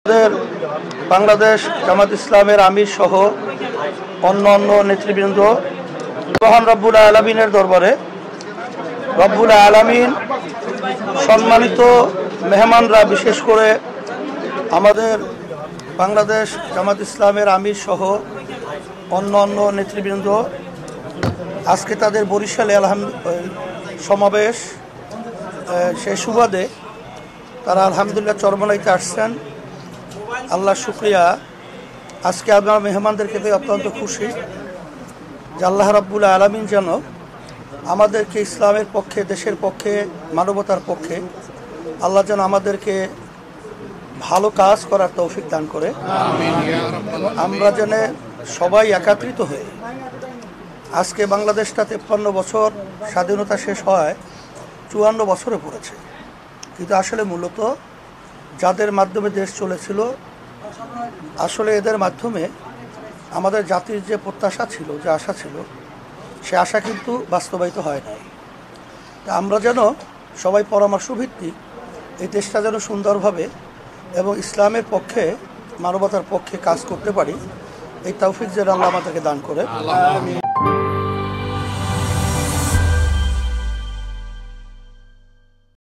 আমাদের বাংলাদেশ জামাত ইসলামের আমির সহ অন্যান্য নেতৃবৃন্দ মহান রব্বুল আলামিনের দরবারে রব্বুল আলামিন সম্মানিত মেহমানরা, বিশেষ করে আমাদের বাংলাদেশ জামাত ইসলামের আমির সহ অন্যান্য নেতৃবৃন্দ, আজকে তাদের বরিশালে সমাবেশ, সেই সুবাদে তারা আলহামদুলিল্লাহ চরমনাইতে আসছেন। আল্লাহ শুক্রিয়া। আজকে আমরা মেহমানদেরকে পেয়ে অত্যন্ত খুশি যে আল্লাহ রাব্বুল আলামিন যেন আমাদেরকে ইসলামের পক্ষে, দেশের পক্ষে, মানবতার পক্ষে আল্লাহ যেন আমাদেরকে ভালো কাজ করার তৌফিক দান করে। আমরা যেন সবাই একত্রিত হয়ে, আজকে বাংলাদেশটা 53 বছর স্বাধীনতা শেষ হয় 54 বছরে পড়েছে, কিন্তু আসলে মূলত যাদের মাধ্যমে দেশ চলেছিল, আসলে এদের মাধ্যমে আমাদের জাতির যে প্রত্যাশা ছিল, যে আশা ছিল, সে আশা কিন্তু বাস্তবায়িত হয় নাই। তা আমরা যেন সবাই পরামর্শ ভিত্তিক এই দেশটা যেন সুন্দরভাবে এবং ইসলামের পক্ষে, মানবতার পক্ষে কাজ করতে পারি, এই তৌফিক যেন আল্লাহ আমাদেরকে দান করে।